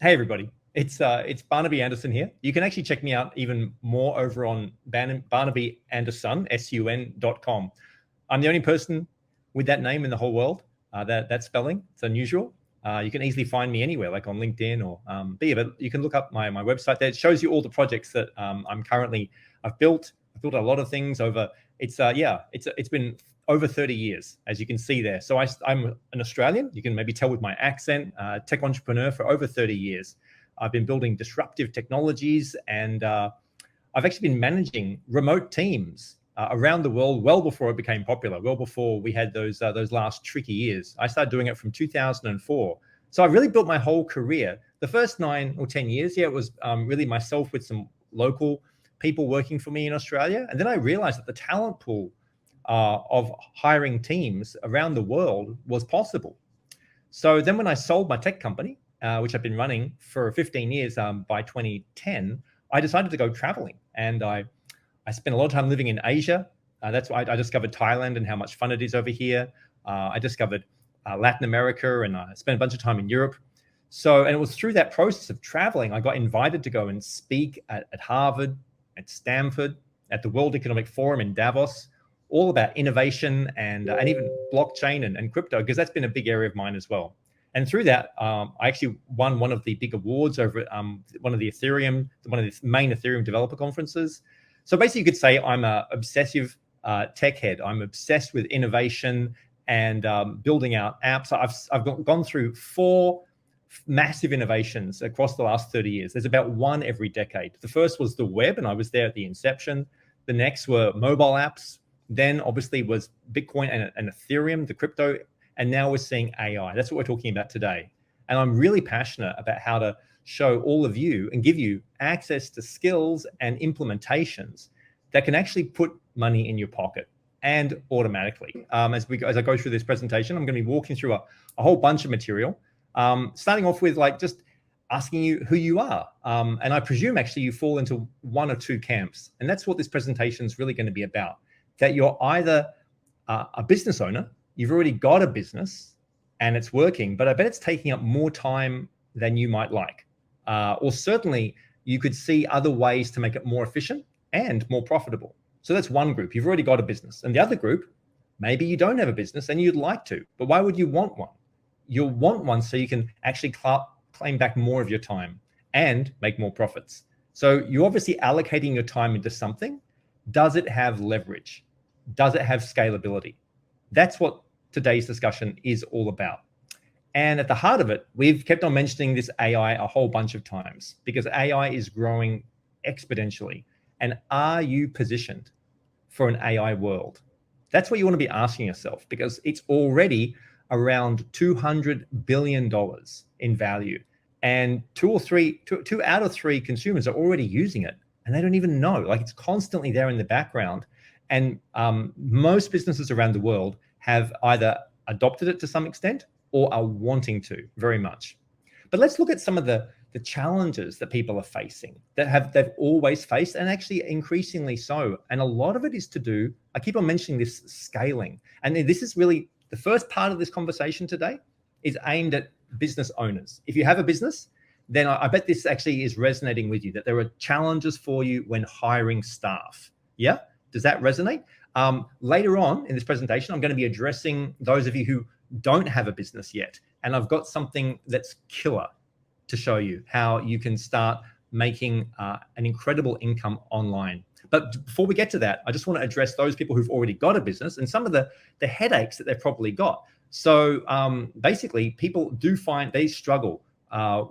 Hey everybody, it's Barnaby Anderson here. You can actually check me out even more over on Barnaby Anderson, SUN.com. I'm the only person with that name in the whole world. That spelling, it's unusual. You can easily find me anywhere, like on LinkedIn or but you can look up my website there. It shows you all the projects that I've built. I've built a lot of things over. It's been over 30 years, as you can see there. So I'm an Australian. You can maybe tell with my accent, tech entrepreneur for over 30 years. I've been building disruptive technologies, and I've actually been managing remote teams around the world well before it became popular, well before we had those last tricky years. I started doing it from 2004. So I really built my whole career. The first 9 or 10 years, it was really myself with some local people working for me in Australia. And then I realized that the talent pool of hiring teams around the world was possible. So then when I sold my tech company, which I've been running for 15 years, by 2010, I decided to go traveling. And I spent a lot of time living in Asia. That's why I discovered Thailand and how much fun it is over here. I discovered Latin America, and I spent a bunch of time in Europe. And it was through that process of traveling, I got invited to go and speak at Harvard, at Stanford, at the World Economic Forum in Davos, all about innovation and even blockchain and crypto, because that's been a big area of mine as well. And through that, I actually won one of the big awards over at one of the main Ethereum developer conferences. So basically, you could say I'm an obsessive tech head. I'm obsessed with innovation and building out apps. I've gone through 4 massive innovations across the last 30 years. There's about one every decade. The first was the web, and I was there at the inception. The next were mobile apps. Then obviously was Bitcoin and Ethereum, the crypto, and now we're seeing AI. That's what we're talking about today. And I'm really passionate about how to show all of you and give you access to skills and implementations that can actually put money in your pocket and automatically. As I go through this presentation, I'm going to be walking through a whole bunch of material, starting off with just asking you who you are. And I presume actually you fall into one or two camps. And that's what this presentation is really going to be about. That you're either a business owner, you've already got a business and it's working, but I bet it's taking up more time than you might like. Or certainly you could see other ways to make it more efficient and more profitable. So that's one group. You've already got a business. And the other group, maybe you don't have a business and you'd like to, but why would you want one? You'll want one so you can actually claim back more of your time and make more profits. So you're obviously allocating your time into something. Does it have leverage? Does it have scalability? That's what today's discussion is all about. And at the heart of it, we've kept on mentioning this AI a whole bunch of times because AI is growing exponentially. And are you positioned for an AI world? That's what you want to be asking yourself, because it's already around $200 billion in value. And 2 out of 3 consumers are already using it and they don't even know. It's constantly there in the background. And most businesses around the world have either adopted it to some extent or are wanting to very much. But let's look at some of the challenges that people are facing they've always faced, and actually increasingly so. And a lot of it is to do, I keep on mentioning this, scaling. And this is really the first part of this conversation today is aimed at business owners. If you have a business, then I bet this actually is resonating with you, that there are challenges for you when hiring staff. Yeah? Does that resonate? Later on in this presentation, I'm going to be addressing those of you who don't have a business yet. And I've got something that's killer to show you how you can start making an incredible income online. But before we get to that, I just want to address those people who've already got a business and some of the headaches that they've probably got. So basically, people do find they struggle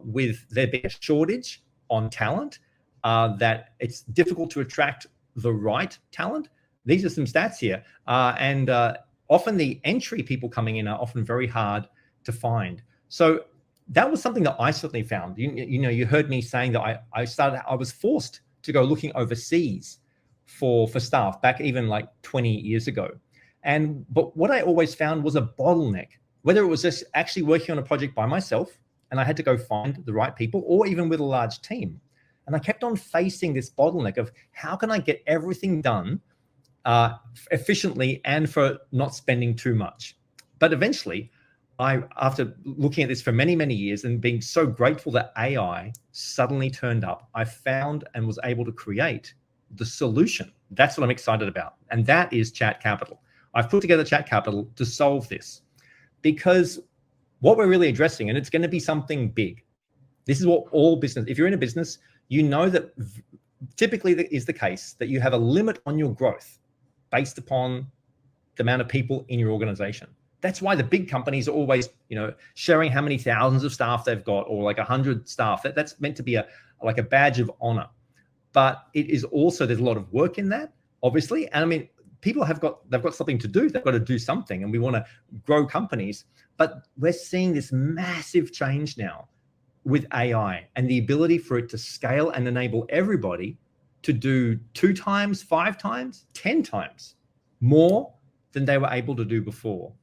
with there being a shortage on talent, that it's difficult to attract the right talent. These are some stats here. And often the entry people coming in are often very hard to find. So that was something that I certainly found. You heard me saying that I was forced to go looking overseas for staff back even 20 years ago. But what I always found was a bottleneck, whether it was just actually working on a project by myself and I had to go find the right people, or even with a large team. And I kept on facing this bottleneck of how can I get everything done efficiently and for not spending too much. But eventually, after looking at this for many, many years and being so grateful that AI suddenly turned up, I found and was able to create the solution. That's what I'm excited about. And that is ChatCapital. I've put together ChatCapital to solve this, because what we're really addressing, and it's going to be something big. This is what all business, if you're in a business, you know that typically that is the case, that you have a limit on your growth based upon the amount of people in your organization. That's why the big companies are always, sharing how many thousands of staff they've got, or like 100 staff. That's meant to be like a badge of honor. But it is also, there's a lot of work in that, obviously. And I mean, people they've got something to do. They've got to do something, and we want to grow companies. But we're seeing this massive change now with AI and the ability for it to scale and enable everybody to do 2 times, 5 times, 10 times more than they were able to do before.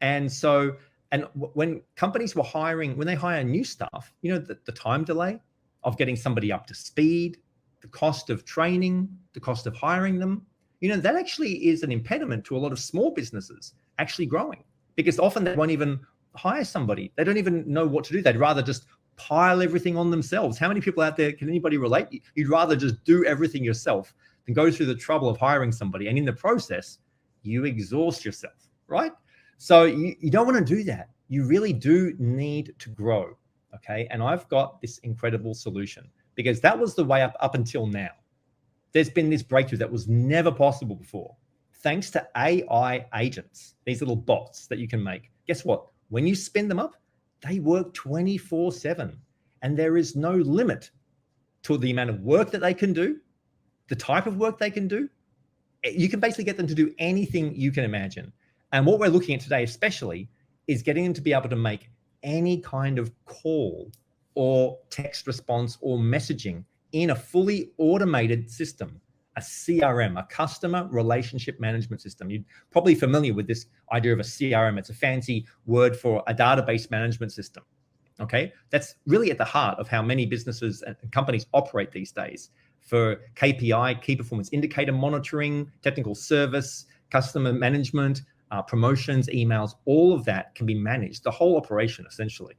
And so, and when companies were hiring, when they hire new staff, the time delay of getting somebody up to speed, the cost of training, the cost of hiring them, that actually is an impediment to a lot of small businesses actually growing, because often they won't even hire somebody. They don't even know what to do. They'd rather just pile everything on themselves. How many people out there, can anybody relate? You'd rather just do everything yourself than go through the trouble of hiring somebody. And in the process, you exhaust yourself, right? So you don't want to do that. You really do need to grow, okay? And I've got this incredible solution, because that was the way up until now. There's been this breakthrough that was never possible before, thanks to AI agents, these little bots that you can make. Guess what? When you spin them up, they work 24/7, and there is no limit to the amount of work that they can do, the type of work they can do. You can basically get them to do anything you can imagine. And what we're looking at today, especially, is getting them to be able to make any kind of call or text response or messaging in a fully automated system, a CRM, a customer relationship management system. You're probably familiar with this idea of a CRM. It's a fancy word for a database management system. Okay, that's really at the heart of how many businesses and companies operate these days, for KPI, key performance indicator monitoring, technical service, customer management, promotions, emails. All of that can be managed, the whole operation essentially,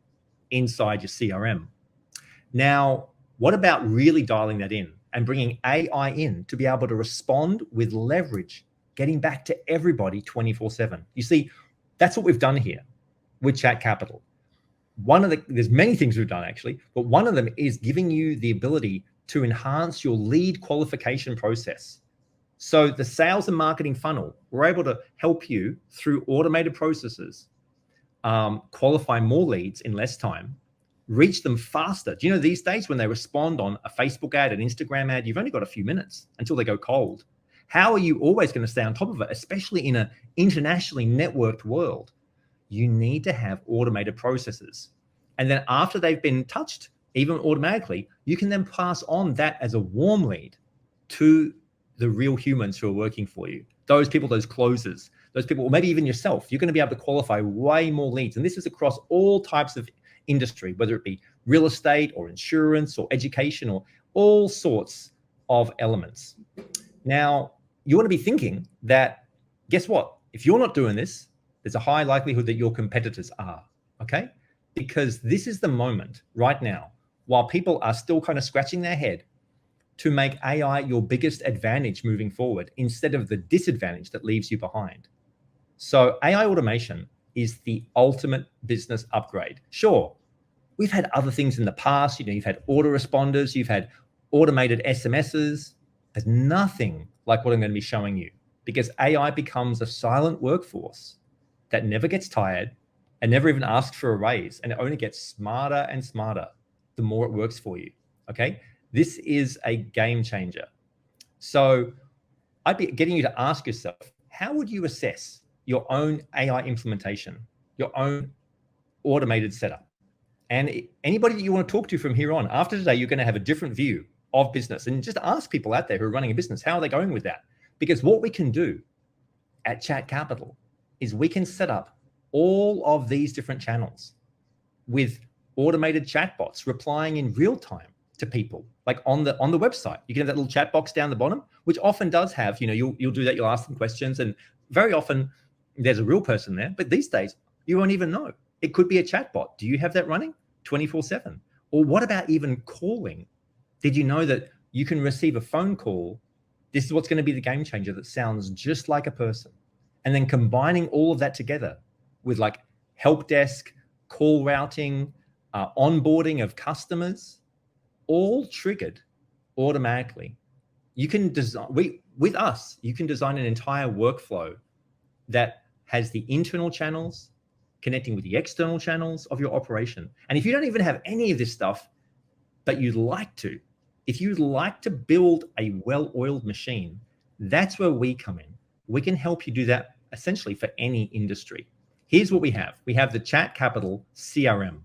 inside your CRM. Now, what about really dialing that in and bringing AI in to be able to respond with leverage, getting back to everybody 24/7? You see, that's what we've done here with ChatCapital. There's many things we've done actually, but one of them is giving you the ability to enhance your lead qualification process. So the sales and marketing funnel, we're able to help you through automated processes, qualify more leads in less time, reach them faster. Do you know these days when they respond on a Facebook ad, an Instagram ad, you've only got a few minutes until they go cold. How are you always going to stay on top of it, especially in an internationally networked world? You need to have automated processes. And then after they've been touched, even automatically, you can then pass on that as a warm lead to the real humans who are working for you. Those people, those closers, those people, or maybe even yourself. You're going to be able to qualify way more leads. And this is across all types of industry, whether it be real estate or insurance or education or all sorts of elements. Now, you want to be thinking that, guess what? If you're not doing this, there's a high likelihood that your competitors are, okay? Because this is the moment right now, while people are still kind of scratching their head, to make AI your biggest advantage moving forward instead of the disadvantage that leaves you behind. So AI automation is the ultimate business upgrade. Sure, we've had other things in the past. You've had autoresponders, you've had automated SMSs, but nothing like what I'm going to be showing you, because AI becomes a silent workforce that never gets tired and never even asks for a raise, and it only gets smarter and smarter the more it works for you, okay? This is a game changer. So I'd be getting you to ask yourself, how would you assess your own AI implementation, your own automated setup? And anybody that you want to talk to from here on, after today, you're going to have a different view of business. And just ask people out there who are running a business, how are they going with that? Because what we can do at ChatCapital is we can set up all of these different channels with automated chatbots replying in real time to people, like on the website. You can have that little chat box down the bottom, which often does have, you'll do that, you'll ask them questions, and very often there's a real person there. But these days, you won't even know. It could be a chatbot. Do you have that running 24/7? Or what about even calling? Did you know that you can receive a phone call? This is what's going to be the game changer, that sounds just like a person. And then combining all of that together with like help desk, call routing, onboarding of customers, all triggered automatically. You can design, with us, you can design an entire workflow that has the internal channels connecting with the external channels of your operation. And if you don't even have any of this stuff, but you'd like to, if you'd like to build a well-oiled machine, that's where we come in. We can help you do that essentially for any industry. Here's what we have. We have the ChatCapital CRM.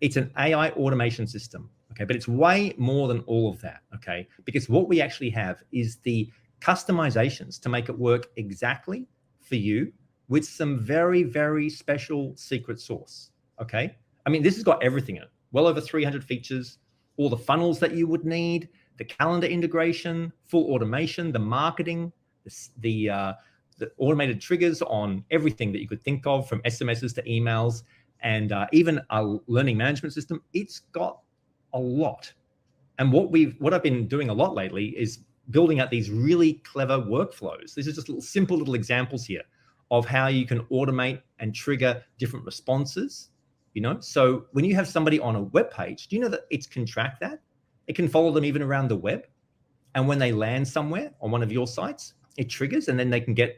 It's an AI automation system, okay? But it's way more than all of that, okay? Because what we actually have is the customizations to make it work exactly for you with some very, very special secret sauce, okay? I mean, this has got everything in it. Well over 300 features, all the funnels that you would need, the calendar integration, full automation, the marketing, the automated triggers on everything that you could think of, from SMSs to emails, and even a learning management system. It's got a lot. And what I've been doing a lot lately is building out these really clever workflows. These are just simple little examples here of how you can automate and trigger different responses. So when you have somebody on a web page, do you know that it can track that? It can follow them even around the web. And when they land somewhere on one of your sites, it triggers, and then they can get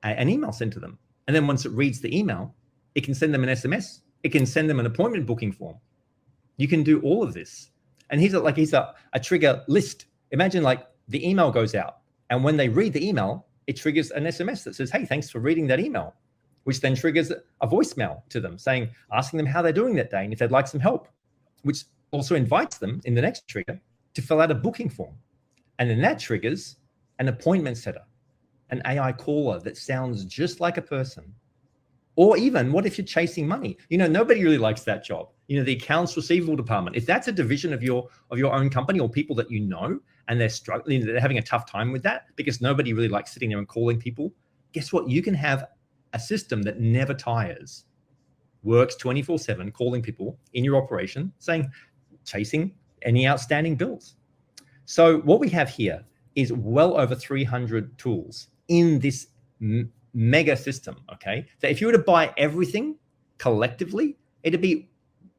an email sent to them. And then once it reads the email, it can send them an SMS. It can send them an appointment booking form. You can do all of this. And here's a trigger list. Imagine like the email goes out, and when they read the email, it triggers an SMS that says, hey, thanks for reading that email, which then triggers a voicemail to them asking them how they're doing that day and if they'd like some help, which also invites them in the next trigger to fill out a booking form. And then that triggers an appointment setter, an AI caller that sounds just like a person. Or even, what if you're chasing money? Nobody really likes that job. The accounts receivable department. If that's a division of your own company, or people that and they're struggling, they're having a tough time with that because nobody really likes sitting there and calling people. Guess what? You can have a system that never tires, works 24/7, calling people in your operation, chasing any outstanding bills. So what we have here is well over 300 tools in this mega system, okay? So if you were to buy everything collectively, it'd be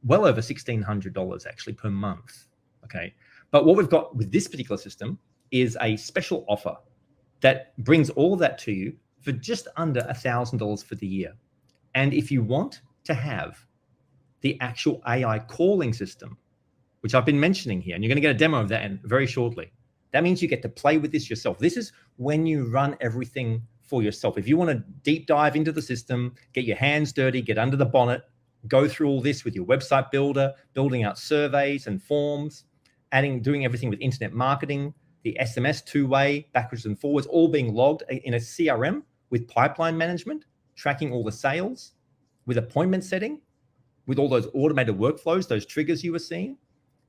well over $1,600 actually per month, okay? But what we've got with this particular system is a special offer that brings all of that to you for just under $1,000 for the year. And if you want to have the actual AI calling system, which I've been mentioning here, and you're going to get a demo of that very shortly, that means you get to play with this yourself. This is when you run everything for yourself. If you want to deep dive into the system, get your hands dirty, get under the bonnet, go through all this with your website builder, building out surveys and forms, doing everything with internet marketing, the SMS two-way, backwards and forwards, all being logged in a CRM with pipeline management, tracking all the sales, with appointment setting, with all those automated workflows, those triggers you were seeing,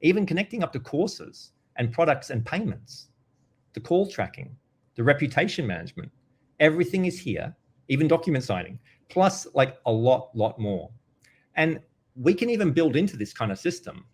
even connecting up to courses and products and payments, the call tracking, the reputation management. Everything is here, even document signing, plus like a lot more. And we can even build into this kind of system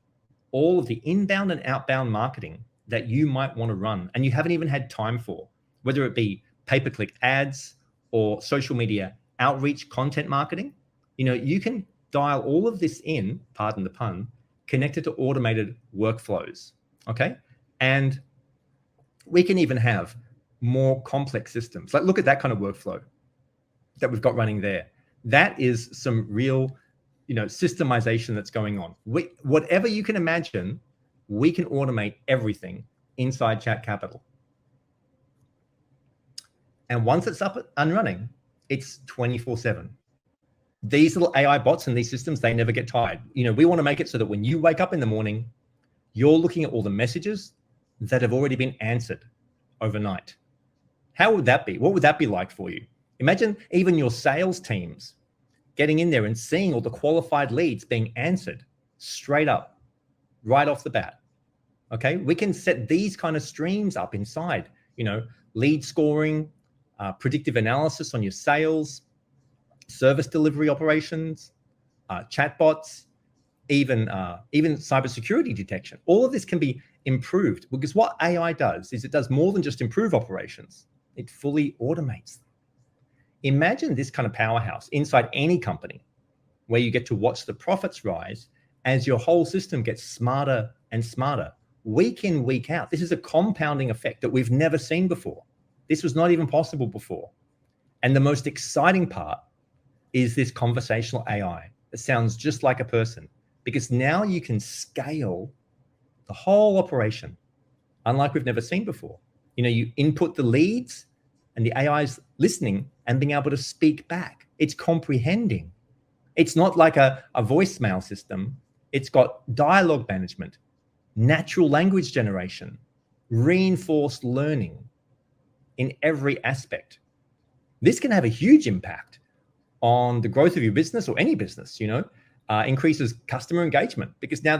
all of the inbound and outbound marketing that you might want to run and you haven't even had time for, whether it be pay-per-click ads or social media outreach content marketing. You can dial all of this in, pardon the pun, connected to automated workflows, okay? And we can even have more complex systems. Like, look at that kind of workflow that we've got running there. That is some real, systemization that's going on. Whatever you can imagine, we can automate everything inside ChatCapital. And once it's up and running, it's 24/7. These little AI bots and these systems, they never get tired. We want to make it so that when you wake up in the morning, you're looking at all the messages that have already been answered overnight. How would that be? What would that be like for you? Imagine even your sales teams getting in there and seeing all the qualified leads being answered straight up, right off the bat. Okay, we can set these kind of streams up inside, lead scoring, predictive analysis on your sales, service delivery operations, chatbots, even cybersecurity detection. All of this can be improved because what AI does is it does more than just improve operations. It fully automates them. Imagine this kind of powerhouse inside any company where you get to watch the profits rise as your whole system gets smarter and smarter, week in, week out. This is a compounding effect that we've never seen before. This was not even possible before. And the most exciting part is this conversational AI that sounds just like a person, because now you can scale the whole operation, unlike we've never seen before. You input the leads and the AI's listening and being able to speak back. It's comprehending. It's not like a voicemail system. It's got dialogue management, natural language generation, reinforced learning in every aspect. This can have a huge impact on the growth of your business or any business, increases customer engagement, because now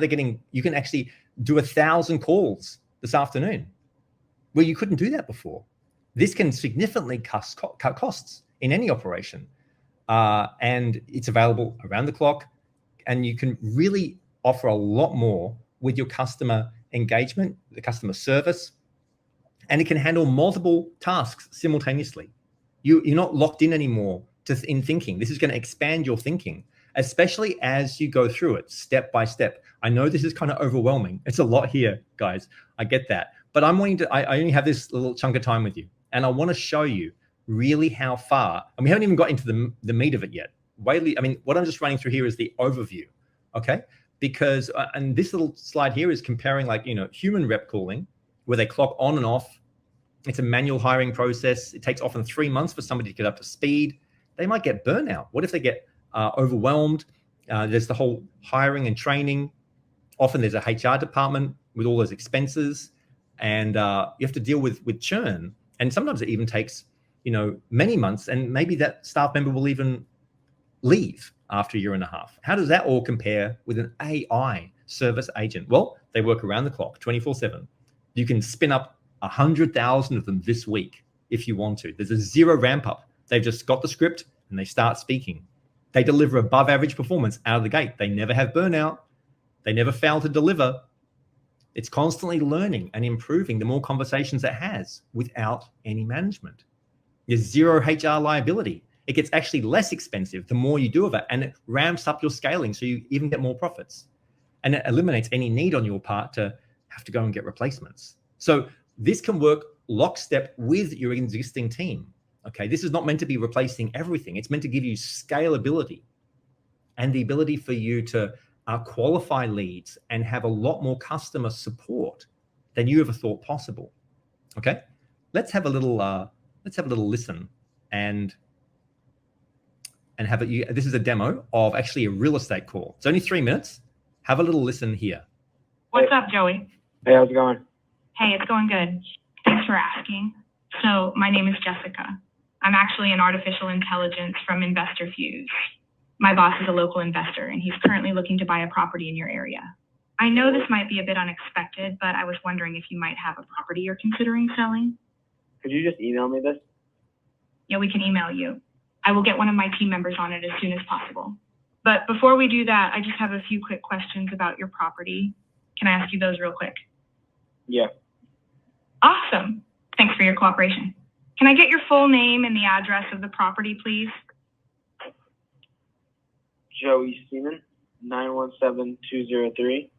you can actually do 1,000 calls this afternoon where you couldn't do that before. This can significantly cut costs in any operation. And it's available around the clock, and you can really offer a lot more with your customer engagement, the customer service, and it can handle multiple tasks simultaneously. You're not locked in anymore in thinking. This is going to expand your thinking, especially as you go through it step by step. I know this is kind of overwhelming. It's a lot here, guys. I get that. But I only have this little chunk of time with you, and I want to show you really how far, and we haven't even got into the meat of it yet. What I'm just running through here is the overview, okay? Because, and this little slide here is comparing human rep calling, where they clock on and off. It's a manual hiring process. It takes often 3 months for somebody to get up to speed. They might get burnout. What if they get overwhelmed? There's the whole hiring and training. Often there's a HR department with all those expenses, and you have to deal with churn. And sometimes it even takes many months, and maybe that staff member will even leave after a year and a half. How does that all compare with an AI service agent? Well, they work around the clock, 24/7. You can spin up 100,000 of them this week if you want to. There's a zero ramp up. They've just got the script and they start speaking. They deliver above average performance out of the gate. They never have burnout. They never fail to deliver. It's constantly learning and improving the more conversations it has without any management. There's zero HR liability. It gets actually less expensive the more you do of it, and it ramps up your scaling so you even get more profits. And it eliminates any need on your part to have to go and get replacements. So this can work lockstep with your existing team. Okay, this is not meant to be replacing everything. It's meant to give you scalability and the ability for you to qualify leads and have a lot more customer support than you ever thought possible. Okay, let's have a little listen and have it. This is a demo of actually a real estate call. It's only 3 minutes. Have a little listen here. What's up, Joey? Hey, how's it going? Hey, it's going good. Thanks for asking. So my name is Jessica. I'm actually an artificial intelligence from Investor Fuse. My boss is a local investor, and he's currently looking to buy a property in your area. I know this might be a bit unexpected, but I was wondering if you might have a property you're considering selling. Could you just email me this? Yeah, we can email you. I will get one of my team members on it as soon as possible. But before we do that, I just have a few quick questions about your property. Can I ask you those real quick? Yeah. Awesome. Thanks for your cooperation. Can I get your full name and the address of the property, please? Joey Seaman, 917203.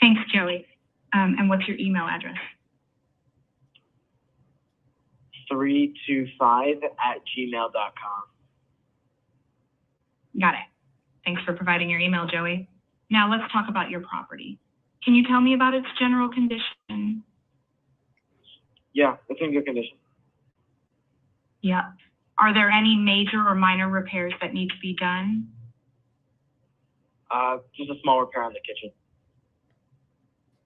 Thanks, Joey. And what's your email address? 325@gmail.com. Got it. Thanks for providing your email, Joey. Now let's talk about your property. Can you tell me about its general condition? Yeah, it's in good condition. Yeah. Are there any major or minor repairs that need to be done? Just a small repair on the kitchen.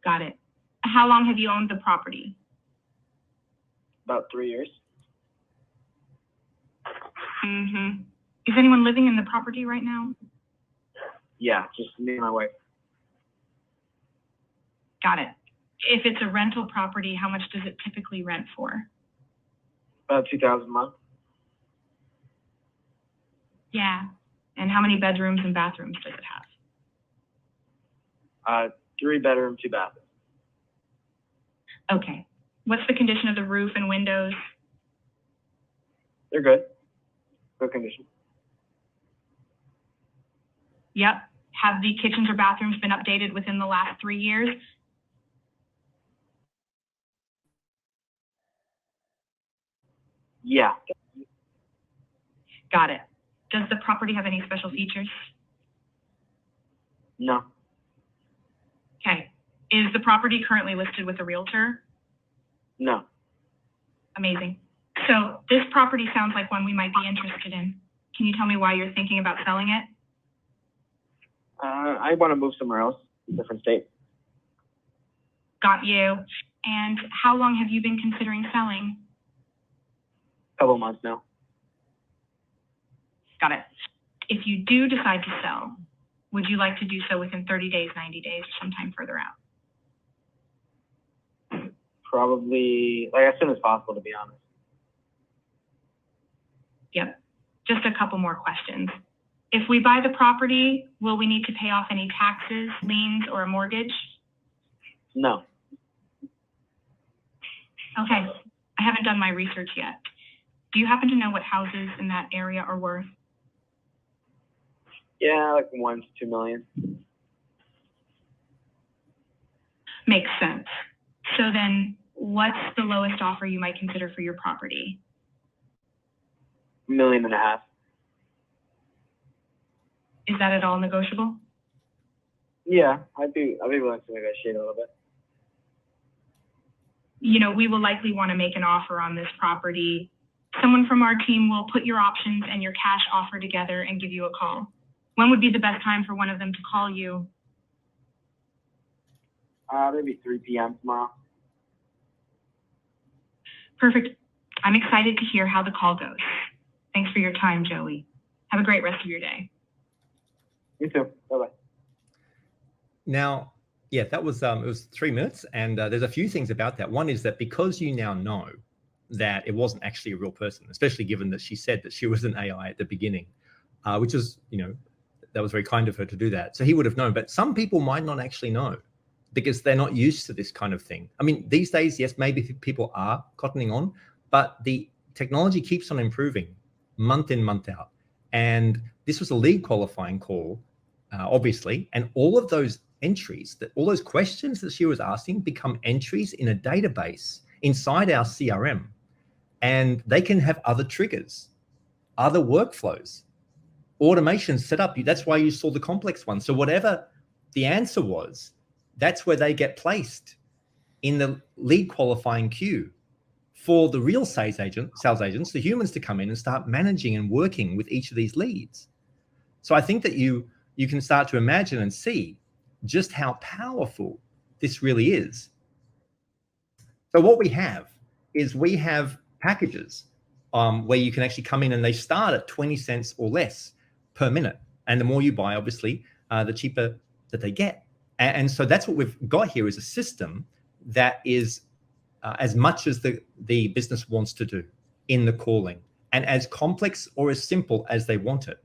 Got it. How long have you owned the property? About 3 years. Mm-hmm. Is anyone living in the property right now? Yeah, just me and my wife. Got it. If it's a rental property, how much does it typically rent for? About $2,000 a month. Yeah. And how many bedrooms and bathrooms does it have? 3 bedroom, 2 bathrooms. Okay. What's the condition of the roof and windows? They're good. Good condition. Yep. Have the kitchens or bathrooms been updated within the last 3 years? Yeah. Got it. Does the property have any special features? No. Okay. Is the property currently listed with a realtor? No. Amazing. So this property sounds like one we might be interested in. Can you tell me why you're thinking about selling it? I want to move somewhere else, different state. Got you. And how long have you been considering selling? Couple months now. Got it. If you do decide to sell, would you like to do so within 30 days, 90 days, or sometime further out? Probably like as soon as possible, to be honest. Yep. Just a couple more questions. If we buy the property, will we need to pay off any taxes, liens, or a mortgage? No. Okay. I haven't done my research yet. Do you happen to know what houses in that area are worth? Yeah, like 1 to 2 million. Makes sense. So then what's the lowest offer you might consider for your property? $1.5 million. Is that at all negotiable? Yeah, I'd be willing to negotiate a little bit. You know, we will likely want to make an offer on this property. Someone from our team will put your options and your cash offer together and give you a call. When would be the best time for one of them to call you? Maybe 3 p.m. tomorrow. Perfect. I'm excited to hear how the call goes. Thanks for your time, Joey. Have a great rest of your day. You too. Bye-bye. Now, yeah, that was it was 3 minutes, and there's a few things about that. One is that because you now know that it wasn't actually a real person, especially given that she said that she was an AI at the beginning, which is, you know, that was very kind of her to do that. So he would have known, but some people might not actually know because they're not used to this kind of thing. I mean, these days, yes, maybe people are cottoning on, but the technology keeps on improving month in, month out. And this was a lead qualifying call, obviously, and all of those entries, all those questions that she was asking become entries in a database inside our CRM. And they can have other triggers, other workflows, automation set up. That's why you saw the complex one. So whatever the answer was, that's where they get placed in the lead qualifying queue for the real sales agents, the humans, to come in and start managing and working with each of these leads. So I think that you can start to imagine and see just how powerful this really is. So what we have is we have packages where you can actually come in, and they start at 20 cents or less per minute. And the more you buy, obviously, the cheaper that they get. And so that's what we've got here, is a system that is as much as the business wants to do in the calling, and as complex or as simple as they want it.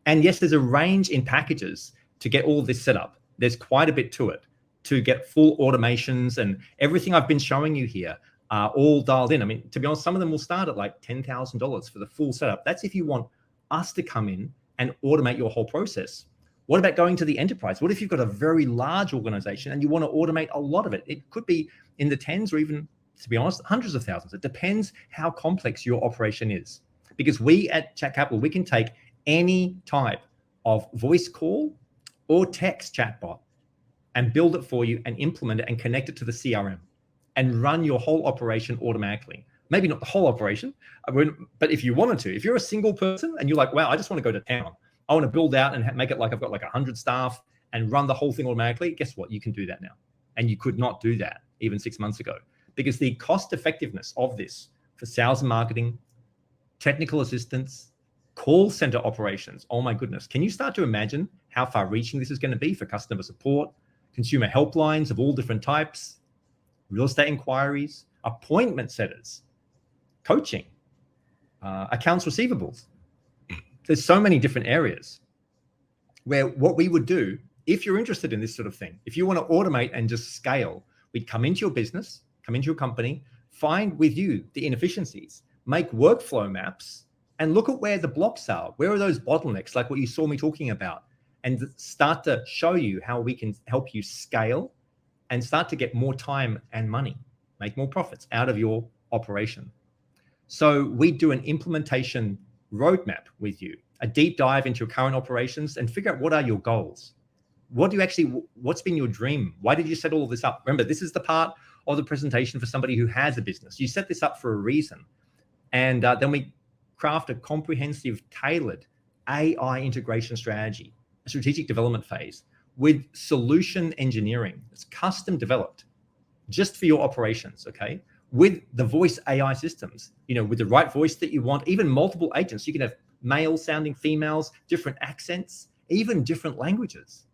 And yes, there's a range in packages to get all this set up. There's quite a bit to it to get full automations, and everything I've been showing you here are all dialed in. I mean, to be honest, some of them will start at like $10,000 for the full setup. That's if you want us to come in and automate your whole process. What about going to the enterprise? What if you've got a very large organization and you want to automate a lot of it? It could be in the tens or even, to be honest, hundreds of thousands. It depends how complex your operation is. Because we at ChatCapital, we can take any type of voice call or text chatbot and build it for you and implement it and connect it to the CRM and run your whole operation automatically. Maybe not the whole operation, but if you wanted to, if you're a single person and you're like, wow, I just want to go to town, I want to build out and make it like I've got like 100 staff and run the whole thing automatically, guess what? You can do that now. And you could not do that even 6 months ago, because the cost effectiveness of this for sales and marketing, technical assistance, call center operations, oh my goodness. Can you start to imagine how far reaching this is going to be for customer support, consumer helplines of all different types, real estate inquiries, appointment setters, coaching, accounts receivables. There's so many different areas. where what we would do, if you're interested in this sort of thing, if you want to automate and just scale, we'd come into your business, come into your company, find with you the inefficiencies, make workflow maps, and look at where the blocks are. Where are those bottlenecks, like what you saw me talking about, and start to show you how we can help you scale and start to get more time and money, make more profits out of your operation. So we do an implementation roadmap with you, a deep dive into your current operations and figure out what are your goals. What's been your dream? Why did you set all of this up? Remember, this is the part of the presentation for somebody who has a business. You set this up for a reason. And then we craft a comprehensive, tailored AI integration strategy, a strategic development phase with solution engineering. It's custom developed just for your operations, okay? With the voice AI systems, with the right voice that you want, even multiple agents. You can have male sounding females, different accents, even different languages.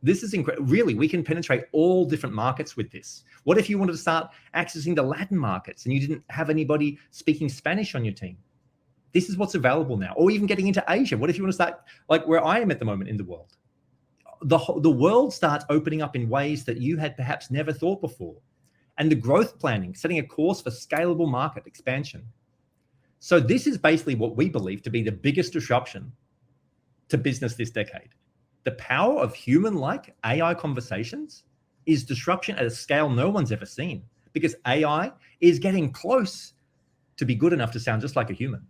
This is incredible. Really, we can penetrate all different markets with this. What if you wanted to start accessing the Latin markets and you didn't have anybody speaking Spanish on your team? This is what's available now. Or even getting into Asia. What if you want to start like where I am at the moment in the world? The world starts opening up in ways that you had perhaps never thought before. And the growth planning, setting a course for scalable market expansion. So this is basically what we believe to be the biggest disruption to business this decade. The power of human-like AI conversations is disruption at a scale no one's ever seen, because AI is getting close to be good enough to sound just like a human.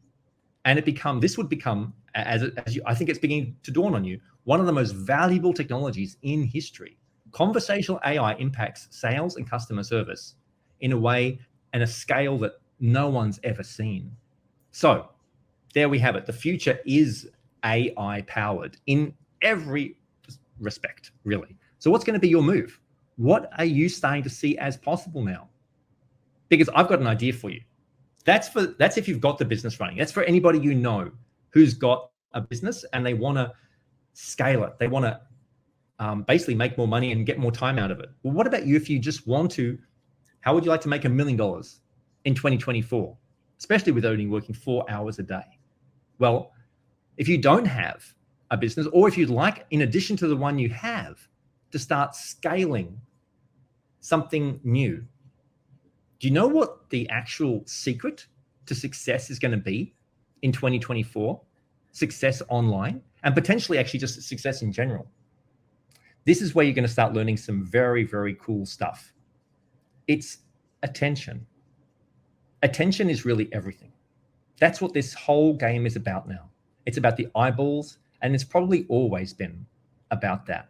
And this would become, I think it's beginning to dawn on you, one of the most valuable technologies in history. Conversational AI impacts sales and customer service in a way and a scale that no one's ever seen. So there we have it. The future is AI powered in every respect, really. So what's going to be your move? What are you starting to see as possible now? Because I've got an idea for you. That's if you've got the business running. That's for anybody who's got a business and they want to scale it. They want to basically make more money and get more time out of it. Well, what about you if you just want to? How would you like to make $1 million in 2024, especially with only working 4 hours a day? Well, if you don't have a business, or if you'd like, in addition to the one you have, to start scaling something new, do you know what the actual secret to success is going to be in 2024? Success online, and potentially actually just success in general. This is where you're going to start learning some very, very cool stuff. It's attention. Attention is really everything. That's what this whole game is about now. It's about the eyeballs, and it's probably always been about that.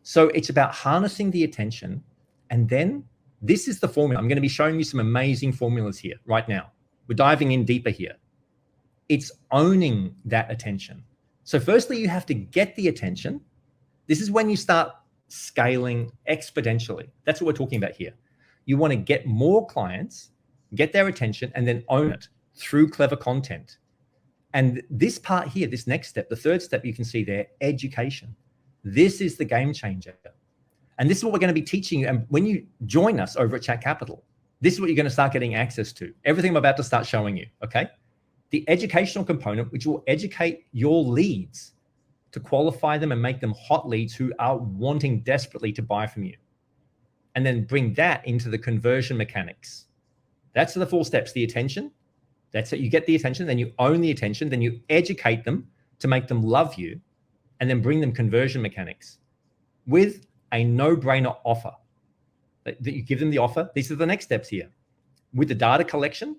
So it's about harnessing the attention, and then this is the formula. I'm going to be showing you some amazing formulas here right now. We're diving in deeper here. It's owning that attention. So firstly, you have to get the attention. This is when you start scaling exponentially. That's what we're talking about here. You want to get more clients, get their attention, and then own it through clever content. And this part here, this next step, the third step you can see there, education. This is the game changer. And this is what we're going to be teaching you. And when you join us over at ChatCapital, this is what you're going to start getting access to. Everything I'm about to start showing you, okay? The educational component, which will educate your leads to qualify them and make them hot leads who are wanting desperately to buy from you. And then bring that into the conversion mechanics. That's the 4 steps, the attention. That's it. You get the attention, then you own the attention, then you educate them to make them love you, and then bring them conversion mechanics with a no-brainer offer. That you give them the offer. These are the next steps here. With the data collection,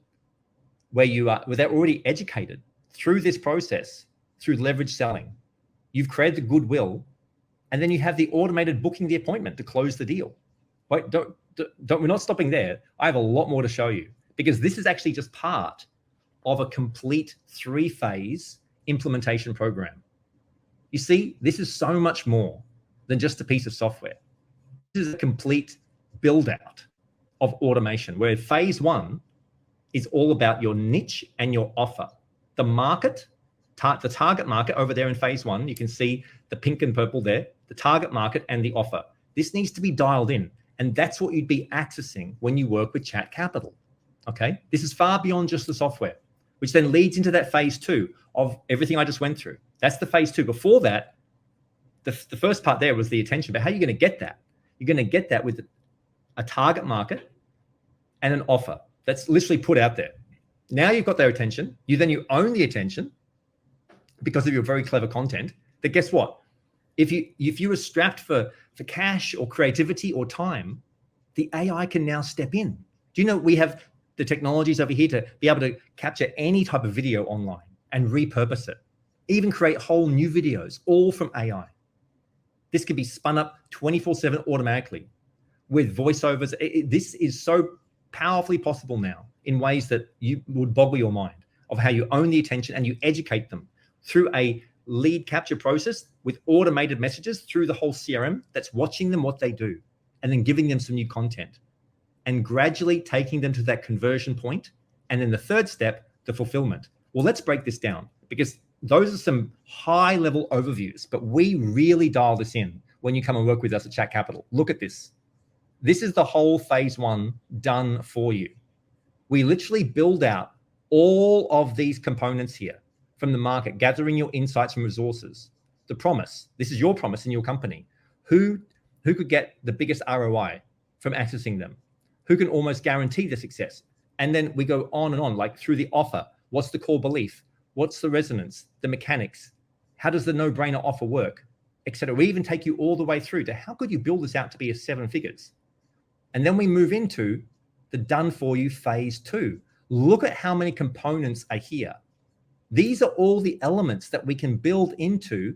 where they're already educated through this process, through leverage selling. You've created the goodwill, and then you have the automated booking the appointment to close the deal. Wait, we're not stopping there. I have a lot more to show you, because this is actually just part of a complete 3-phase implementation program. You see, this is so much more than just a piece of software. This is a complete build out of automation, where phase 1 is all about your niche and your offer. The market, the target market over there in phase 1, you can see the pink and purple there, the target market and the offer. This needs to be dialed in. And that's what you'd be accessing when you work with ChatCapital, okay? This is far beyond just the software, which then leads into that phase 2 of everything I just went through. That's the phase 2. Before that, the first part there was the attention, but how are you going to get that? You're going to get that with a target market and an offer that's literally put out there. Now you've got their attention. You own the attention because of your very clever content. That guess what? If you were strapped for cash or creativity or time, the AI can now step in. Do you know we have the technologies over here to be able to capture any type of video online and repurpose it, even create whole new videos, all from AI. This can be spun up 24/7 automatically with voiceovers. This is so powerfully possible now in ways that you would boggle your mind of how you own the attention and you educate them through a lead capture process with automated messages through the whole CRM that's watching them what they do and then giving them some new content and gradually taking them to that conversion point. And then the third step, the fulfillment. Well, let's break this down because those are some high level overviews, but we really dial this in when you come and work with us at ChatCapital. Look at this. This is the whole phase 1 done for you. We literally build out all of these components here from the market, gathering your insights from resources. The promise, this is your promise in your company. Who could get the biggest ROI from accessing them? Who can almost guarantee the success? And then we go on and on, like through the offer. What's the core belief? What's the resonance, the mechanics? How does the no-brainer offer work, etc. We even take you all the way through to how could you build this out to be a 7 figures? And then we move into the done for you phase 2. Look at how many components are here. These are all the elements that we can build into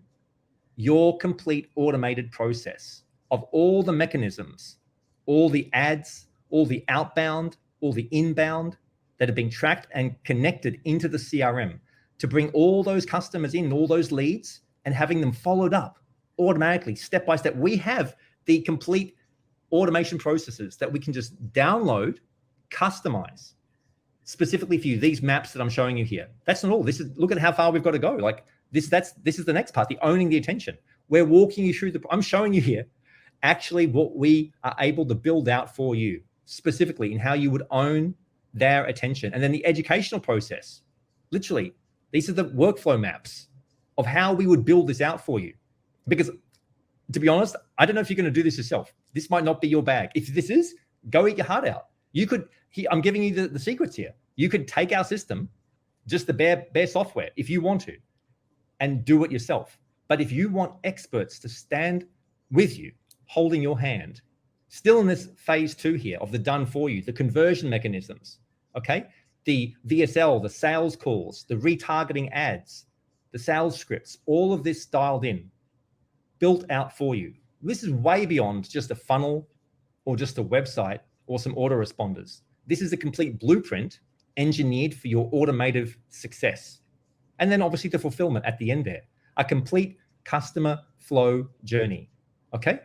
your complete automated process of all the mechanisms, all the ads, all the outbound, all the inbound that are being tracked and connected into the CRM to bring all those customers in, all those leads, and having them followed up automatically, step by step. We have the complete automation processes that we can just download, customize specifically for you. These maps that I'm showing you here, that's not all. This is, look at how far we've got to go. Like this is the next part, the owning the attention. We're walking you through I'm showing you here actually what we are able to build out for you specifically in how you would own their attention. And then the educational process, literally, these are the workflow maps of how we would build this out for you. Because to be honest, I don't know if you're going to do this yourself. This might not be your bag. If this is, go eat your heart out. You could, I'm giving you the secrets here. You could take our system, just the bare software, if you want to, and do it yourself. But if you want experts to stand with you, holding your hand, still in this phase 2 here of the done for you, the conversion mechanisms, okay? The VSL, the sales calls, the retargeting ads, the sales scripts, all of this dialed in, built out for you. This is way beyond just a funnel or just a website or some autoresponders. This is a complete blueprint engineered for your automotive success. And then obviously the fulfillment at the end there, a complete customer flow journey, okay?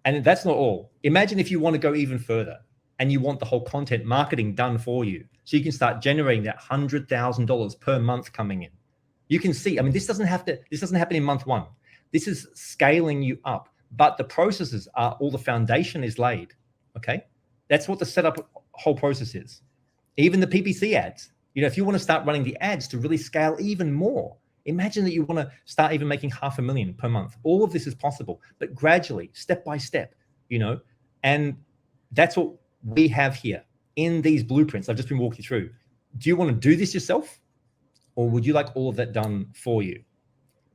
And that's not all. Imagine if you want to go even further and you want the whole content marketing done for you so you can start generating that $100,000 per month coming in. You can see, I mean, this doesn't happen in month 1. This is scaling you up, but the processes are, all the foundation is laid, okay? That's what the setup whole process is. Even the PPC ads, you know, if you want to start running the ads to really scale even more, imagine that you want to start even making $500,000 per month. All of this is possible, but gradually, step by step, you know, and that's what we have here in these blueprints I've just been walking through. Do you want to do this yourself, or would you like all of that done for you?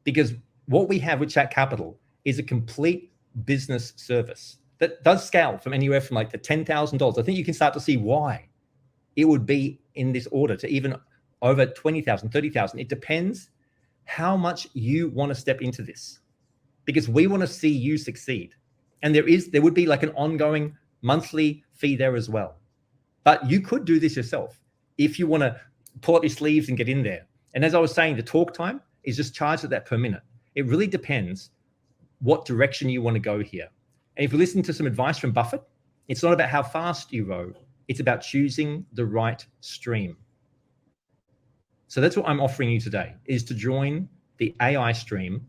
Because what we have with ChatCapital is a complete business service that does scale from anywhere from like the $10,000. I think you can start to see why it would be in this order to even over 20,000, 30,000. It depends how much you want to step into this, because we want to see you succeed. And there would be like an ongoing monthly fee there as well. But you could do this yourself if you want to pull up your sleeves and get in there. And as I was saying, the talk time is just charged at that per minute. It really depends what direction you want to go here. And if you listen to some advice from Buffett, it's not about how fast you row. It's about choosing the right stream. So that's what I'm offering you today, is to join the AI stream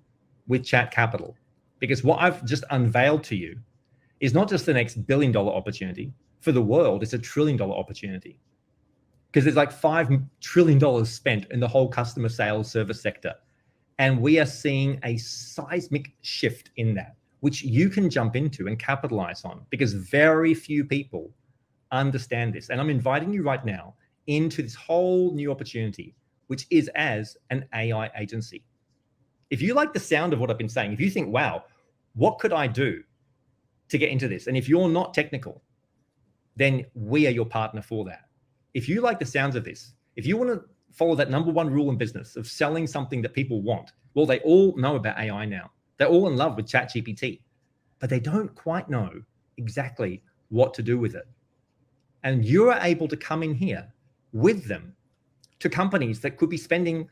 with ChatCapital. Because what I've just unveiled to you is not just the next $1 billion opportunity. For the world, it's $1 trillion opportunity. Because there's like $5 trillion spent in the whole customer sales service sector. And we are seeing a seismic shift in that, which you can jump into and capitalize on, because very few people understand this. And I'm inviting you right now into this whole new opportunity, which is as an AI agency. If you like the sound of what I've been saying, if you think, wow, what could I do to get into this? And if you're not technical, then we are your partner for that. If you like the sounds of this, if you want to follow that number one rule in business of selling something that people want, well, they all know about AI now. They're all in love with ChatGPT, but they don't quite know exactly what to do with it. And you're able to come in here with them to companies that could be spending,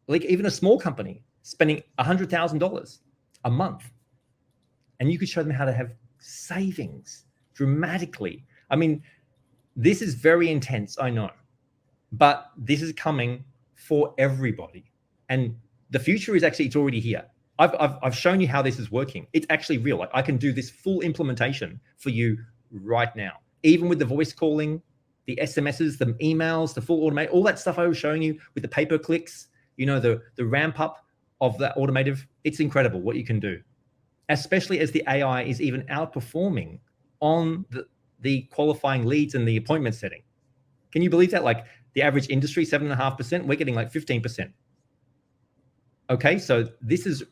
like even a small company spending $100,000 a month. And you could show them how to have savings dramatically. I mean, this is very intense, I know, but this is coming for everybody. And the future is actually, it's already here. I've shown you how this is working. It's actually real. Like, I can do this full implementation for you right now, even with the voice calling, the SMSs, the emails, the full automate, all that stuff I was showing you with the pay-per-clicks, the ramp up of that automotive. It's incredible what you can do, especially as the AI is even outperforming on the qualifying leads and the appointment setting. Can you believe that? Like the average industry, 7.5%, we're getting like 15%. Okay, so this is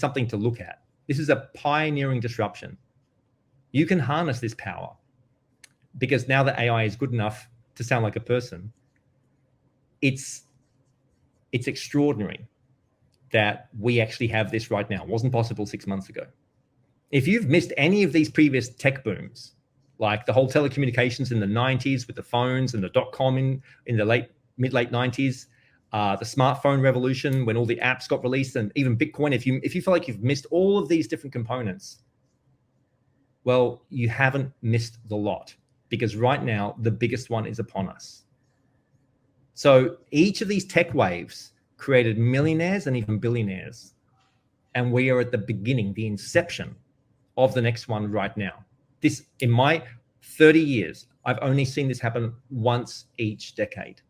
something to look at. This is a pioneering disruption. You can harness this power because now that AI is good enough to sound like a person, it's extraordinary that we actually have this right now. It wasn't possible 6 months ago. If you've missed any of these previous tech booms, like the whole telecommunications in the 90s with the phones and the .com in the mid-late 90s, the smartphone revolution when all the apps got released, and even Bitcoin, if you feel like you've missed all of these different components, well, you haven't missed the lot, because right now the biggest one is upon us. So each of these tech waves created millionaires and even billionaires. And we are at the beginning, the inception of the next one right now. This, in my 30 years, I've only seen this happen once each decade.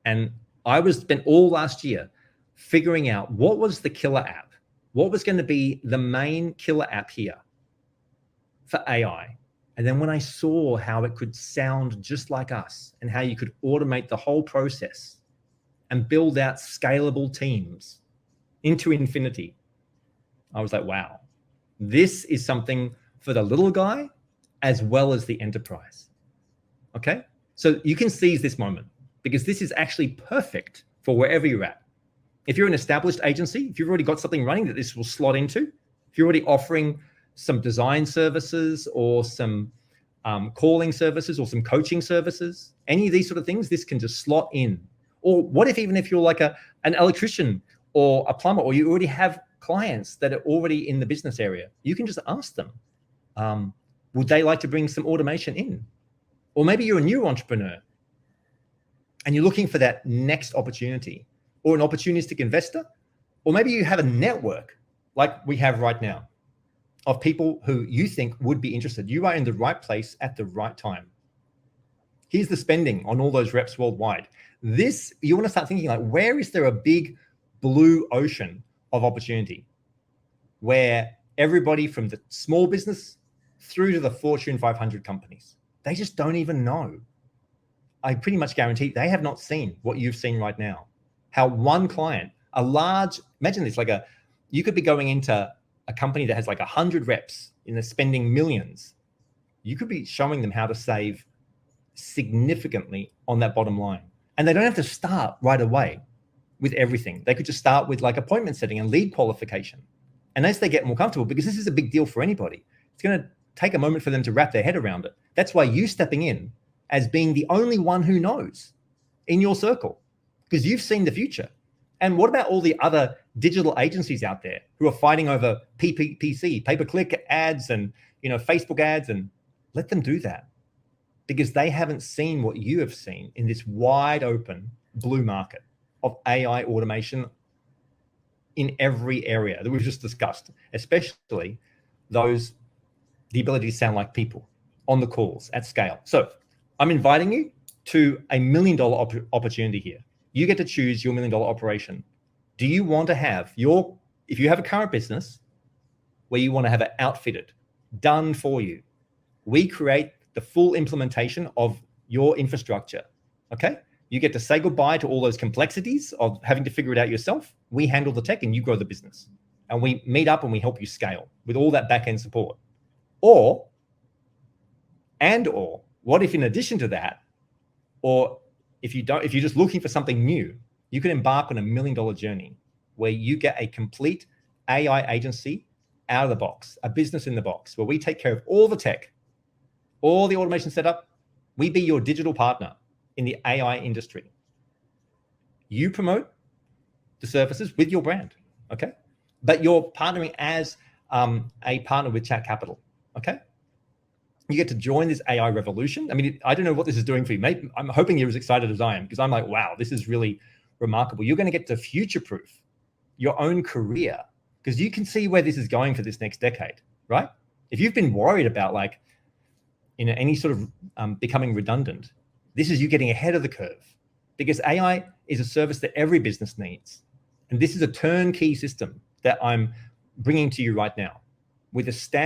And I spent all last year figuring out what was the killer app, what was going to be the main killer app here for AI. And then when I saw how it could sound just like us and how you could automate the whole process and build out scalable teams into infinity, I was like, wow, this is something for the little guy as well as the enterprise. Okay, so you can seize this moment, because this is actually perfect for wherever you're at. If you're an established agency, if you've already got something running that this will slot into, if you're already offering some design services or some calling services or some coaching services, any of these sort of things, this can just slot in. Or what if, even if you're like an electrician or a plumber, or you already have clients that are already in the business area, you can just ask them, would they like to bring some automation in? Or maybe you're a new entrepreneur and you're looking for that next opportunity, or an opportunistic investor, or maybe you have a network like we have right now of people who you think would be interested. You are in the right place at the right time. Here's the spending on all those reps worldwide. This, you want to start thinking, like, where is there a big blue ocean of opportunity where everybody from the small business through to the Fortune 500 companies, they just don't even know. I pretty much guarantee they have not seen what you've seen right now. How one client, imagine this, you could be going into a company that has like 100 reps and they're spending millions. You could be showing them how to save significantly on that bottom line. And they don't have to start right away with everything. They could just start with like appointment setting and lead qualification. And as they get more comfortable, because this is a big deal for anybody, it's going to take a moment for them to wrap their head around it. That's why you stepping in as being the only one who knows in your circle, because you've seen the future. And what about all the other digital agencies out there who are fighting over PPC, pay-per-click ads, and Facebook ads? And let them do that, because they haven't seen what you have seen in this wide open blue market of AI automation in every area that we've just discussed, especially the ability to sound like people on the calls at scale. So I'm inviting you to $1 million opportunity here. You get to choose your $1 million operation. Do you want to have if you have a current business where you want to have it outfitted, done for you, we create the full implementation of your infrastructure, okay? You get to say goodbye to all those complexities of having to figure it out yourself. We handle the tech and you grow the business. And we meet up and we help you scale with all that back-end support. Or, what if in addition to that, or if you're just looking for something new, you can embark on a $1 million journey where you get a complete AI agency out of the box, a business in the box, where we take care of all the tech, all the automation setup. We be your digital partner in the AI industry. You promote the services with your brand, okay? But you're partnering as a partner with ChatCapital, okay? You get to join this AI revolution. I mean, I don't know what this is doing for you. Maybe, I'm hoping you're as excited as I am, because I'm like, wow, this is really remarkable. You're going to get to future-proof your own career, because you can see where this is going for this next decade, right? If you've been worried about like, any sort of becoming redundant, this is you getting ahead of the curve, because AI is a service that every business needs. And this is a turnkey system that I'm bringing to you right now with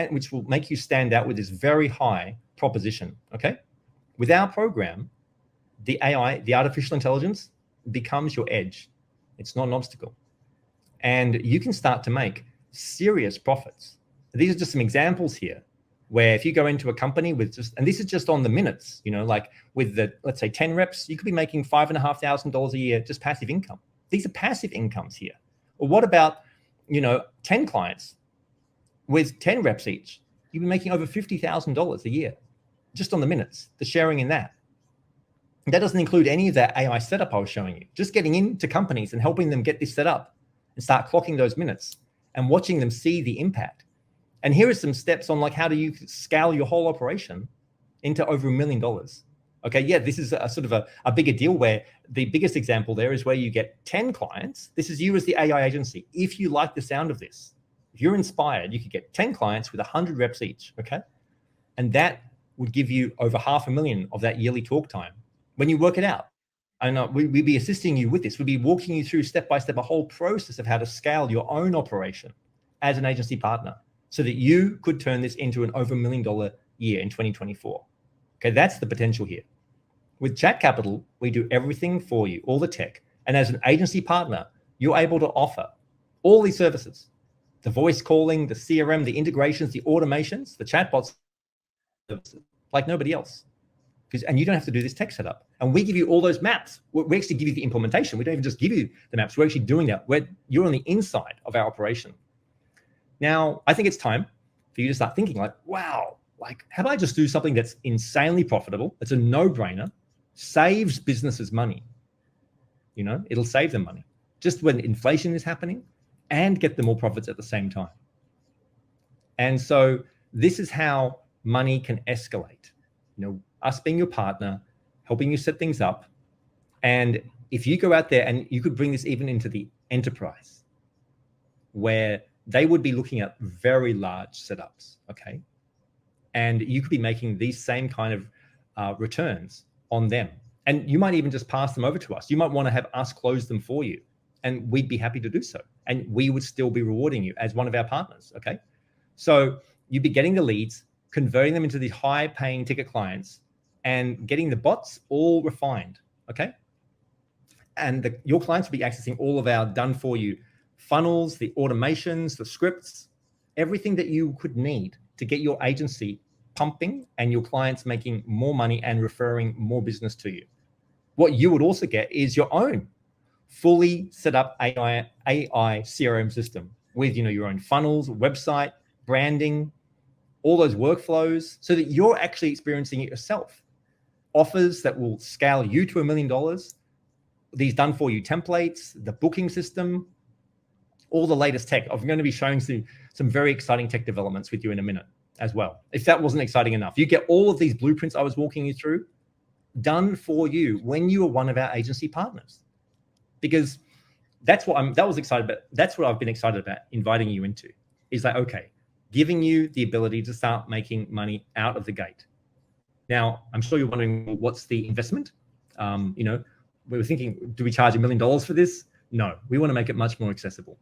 which will make you stand out with this very high proposition, okay? With our program, the AI, the artificial intelligence, becomes your edge. It's not an obstacle. And you can start to make serious profits. These are just some examples here where if you go into a company with and this is just on the minutes, like with let's say 10 reps, you could be making $5,500 a year, just passive income. These are passive incomes here. Or what about, 10 clients with 10 reps each? You'd be making over $50,000 a year, just on the minutes, the sharing in that. And that doesn't include any of that AI setup I was showing you. Just getting into companies and helping them get this set up and start clocking those minutes and watching them see the impact. And here are some steps on like, how do you scale your whole operation into over $1 million? Okay, yeah, this is a sort of a bigger deal, where the biggest example there is where you get 10 clients. This is you as the AI agency. If you like the sound of this, if you're inspired, you could get 10 clients with 100 reps each, okay? And that would give you over $500,000 of that yearly talk time when you work it out. And we'd be assisting you with this. We'd be walking you through step by step a whole process of how to scale your own operation as an agency partner, so that you could turn this into an over $1 million year in 2024. Okay, that's the potential here. With ChatCapital, we do everything for you, all the tech. And as an agency partner, you're able to offer all these services: the voice calling, the CRM, the integrations, the automations, the chatbots, like nobody else. And you don't have to do this tech setup. And we give you all those maps. We actually give you the implementation. We don't even just give you the maps. We're actually doing that. You're on the inside of our operation. Now, I think it's time for you to start thinking like, wow, like, how about I just do something that's insanely profitable? It's a no-brainer, saves businesses money. It'll save them money just when inflation is happening, and get them more profits at the same time. And so this is how money can escalate. Us being your partner, helping you set things up. And if you go out there, and you could bring this even into the enterprise, where they would be looking at very large setups, okay? And you could be making these same kind of returns on them. And you might even just pass them over to us. You might want to have us close them for you, and we'd be happy to do so. And we would still be rewarding you as one of our partners, okay? So you'd be getting the leads, converting them into these high-paying ticket clients, and getting the bots all refined, okay? And your clients will be accessing all of our done-for-you funnels, the automations, the scripts, everything that you could need to get your agency pumping and your clients making more money and referring more business to you. What you would also get is your own fully set up AI CRM system with your own funnels, website, branding, all those workflows, so that you're actually experiencing it yourself. Offers that will scale you to $1 million, these done for you templates, the booking system, all the latest tech. I'm going to be showing some very exciting tech developments with you in a minute as well. If that wasn't exciting enough, you get all of these blueprints I was walking you through done for you when you are one of our agency partners. Because that's what that was excited about. That's what I've been excited about inviting you into, is like, okay, giving you the ability to start making money out of the gate. Now, I'm sure you're wondering, what's the investment? we were thinking, do we charge $1 million for this? No, we want to make it much more accessible.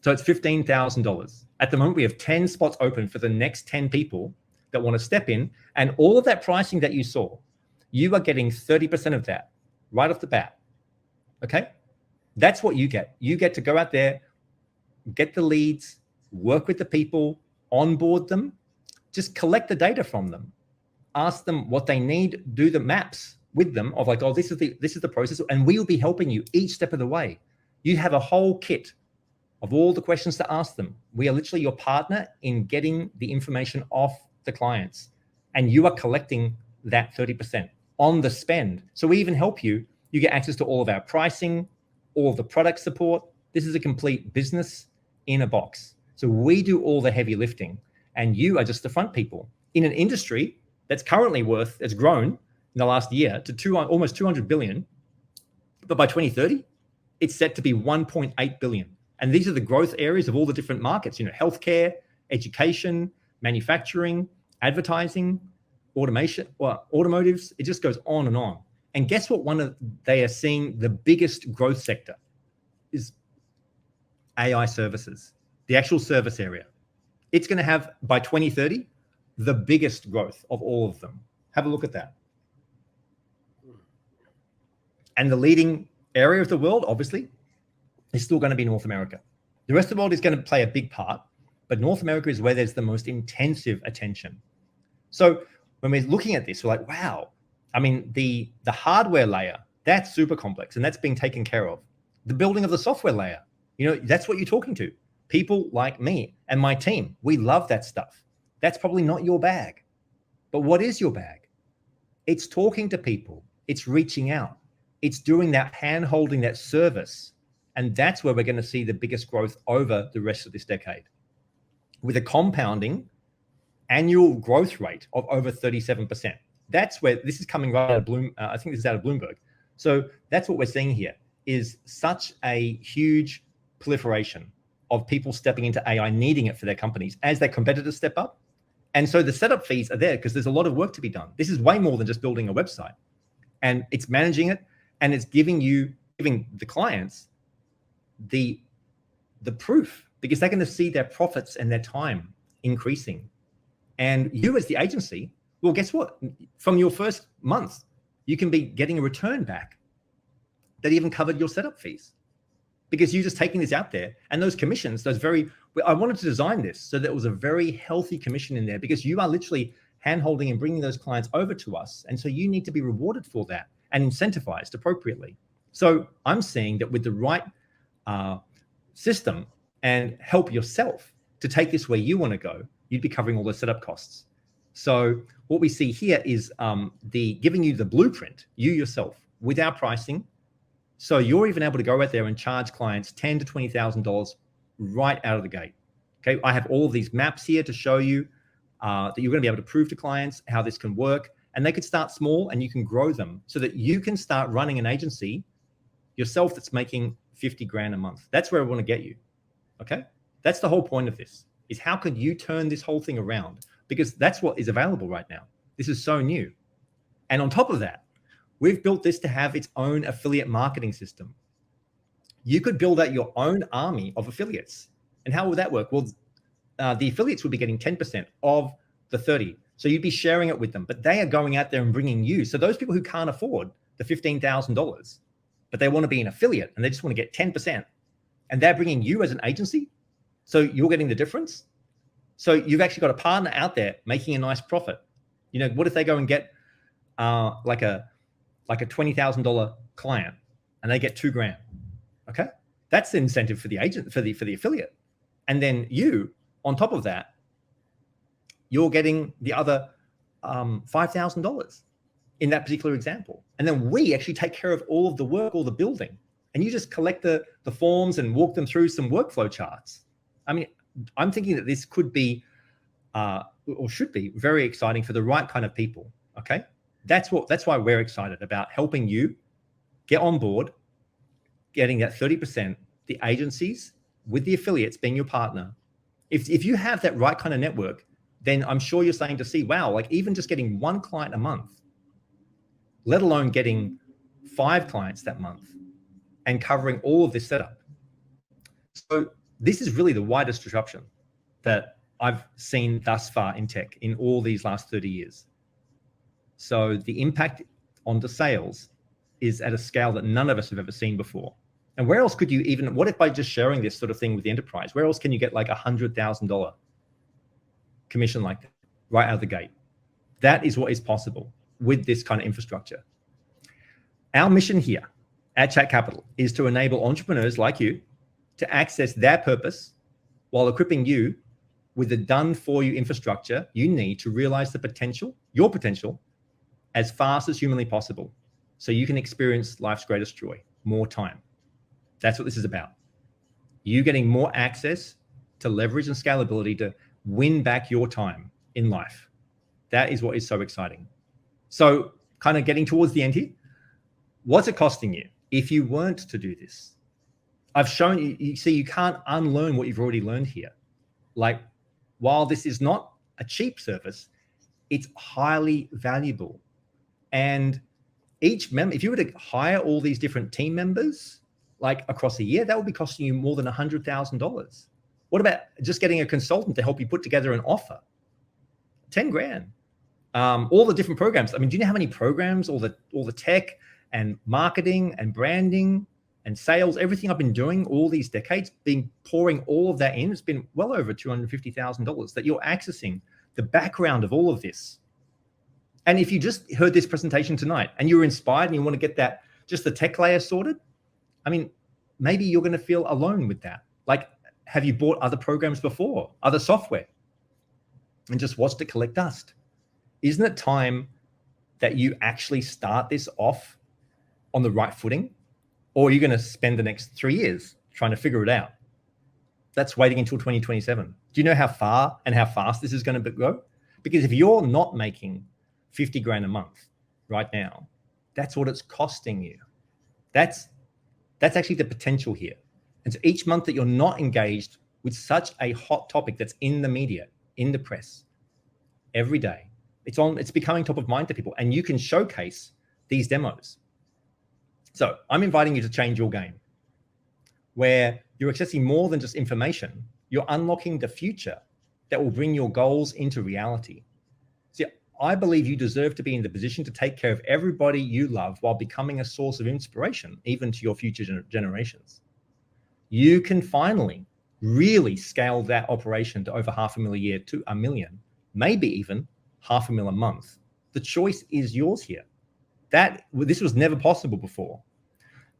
So it's $15,000. At the moment, we have 10 spots open for the next 10 people that want to step in. And all of that pricing that you saw, you are getting 30% of that right off the bat. Okay? That's what you get. You get to go out there, get the leads, work with the people, onboard them, just collect the data from them, ask them what they need, do the maps with them of like, oh, this is the process, and we will be helping you each step of the way. You have a whole kit of all the questions to ask them. We are literally your partner in getting the information off the clients, and you are collecting that 30% on the spend. So we even help you. You get access to all of our pricing, all of the product support. This is a complete business in a box. So we do all the heavy lifting, and you are just the front people in an industry that's currently it's grown in the last year to almost 200 billion. But by 2030, it's set to be 1.8 billion. And these are the growth areas of all the different markets, healthcare, education, manufacturing, advertising, automation, automotives. It just goes on and on. And guess what? They are seeing the biggest growth sector is AI services, the actual service area. It's going to have, by 2030, the biggest growth of all of them. Have a look at that. And the leading area of the world, obviously, is still going to be North America. The rest of the world is going to play a big part, but North America is where there's the most intensive attention. So when we're looking at this, we're like, wow, I mean, the hardware layer, that's super complex, and that's being taken care of. The building of the software layer, that's what you're talking to. People like me and my team, we love that stuff. That's probably not your bag. But what is your bag? It's talking to people. It's reaching out. It's doing that hand-holding, that service. And that's where we're going to see the biggest growth over the rest of this decade, with a compounding annual growth rate of over 37%. That's where this is coming right out of Bloom. I think this is out of Bloomberg. So that's what we're seeing here, is such a huge proliferation of people stepping into AI, needing it for their companies as their competitors step up. And so the setup fees are there because there's a lot of work to be done. This is way more than just building a website, and it's managing it, and it's giving the clients the proof, because they're going to see their profits and their time increasing. And you as the agency, well, guess what? From your first month, you can be getting a return back that even covered your setup fees, because you're just taking this out there. And those commissions, I wanted to design this so that it was a very healthy commission in there, because you are literally hand-holding and bringing those clients over to us. And so you need to be rewarded for that and incentivized appropriately. So I'm seeing that with the right system and help yourself to take this where you want to go, you'd be covering all the setup costs. So what we see here is giving you the blueprint, you yourself, with our pricing. So you're even able to go out there and charge clients $10,000 to $20,000 right out of the gate. Okay, I have all of these maps here to show you that you're going to be able to prove to clients how this can work, and they could start small and you can grow them so that you can start running an agency yourself that's making 50 grand a month. That's where I want to get you. Okay, that's the whole point of this, is how could you turn this whole thing around? Because that's what is available right now. This is so new. And on top of that, we've built this to have its own affiliate marketing system. You could build out your own army of affiliates. And how would that work? Well, the affiliates would be getting 10% of the 30. So you'd be sharing it with them, but they are going out there and bringing you. So those people who can't afford the $15,000, but they want to be an affiliate and they just want to get 10%, and they're bringing you as an agency, so you're getting the difference. So you've actually got a partner out there making a nice profit. What if they go and get like a $20,000 client and they get $2 grand? Okay, that's the incentive for the agent, for the affiliate. And then you, on top of that, you're getting the other $5,000 in that particular example. And then we actually take care of all of the work, all the building, and you just collect the forms and walk them through some workflow charts. I mean, I'm thinking that this could be or should be very exciting for the right kind of people. Okay, that's why we're excited about helping you get on board, getting that 30%, the agencies with the affiliates being your partner. If you have that right kind of network, then I'm sure you're starting to see, wow, like even just getting one client a month, let alone getting 5 clients that month and covering all of this setup. So this is really the widest disruption that I've seen thus far in tech in all these last 30 years. So the impact on the sales is at a scale that none of us have ever seen before. And where else could you even, what if by just sharing this sort of thing with the enterprise, where else can you get like $100,000 commission like that right out of the gate? That is what is possible with this kind of infrastructure. Our mission here at ChatCapital is to enable entrepreneurs like you to access their purpose while equipping you with the done-for-you infrastructure you need to realize the potential, your potential, as fast as humanly possible so you can experience life's greatest joy, more time. That's what this is about. You getting more access to leverage and scalability to win back your time in life. That is what is so exciting. So kind of getting towards the end here, what's it costing you if you weren't to do this? I've shown you, you see, you can't unlearn what you've already learned here. Like, while this is not a cheap service, it's highly valuable. And each member, if you were to hire all these different team members, like across a year, that would be costing you more than $100,000. What about just getting a consultant to help you put together an offer? 10 grand. All the different programs. I mean, do you know how many programs, all the tech and marketing and branding and sales, everything I've been doing all these decades, pouring all of that in, it's been well over $250,000 that you're accessing the background of all of this. And if you just heard this presentation tonight and you were inspired and you want to get that, just the tech layer sorted, I mean, maybe you're going to feel alone with that. Like, have you bought other programs before, other software, and just watched it collect dust? Isn't it time that you actually start this off on the right footing? Or are you going to spend the next 3 years trying to figure it out? That's waiting until 2027. Do you know how far and how fast this is going to go? Because if you're not making 50 grand a month right now, that's what it's costing you. That's actually the potential here. And so each month that you're not engaged with such a hot topic that's in the media, in the press, every day, it's becoming top of mind to people, and you can showcase these demos. So I'm inviting you to change your game, where you're accessing more than just information. You're unlocking the future that will bring your goals into reality. See, I believe you deserve to be in the position to take care of everybody you love while becoming a source of inspiration, even to your future generations. You can finally really scale that operation to over $500,000 a year to $1 million, maybe even $500,000 a month. The choice is yours here. This was never possible before.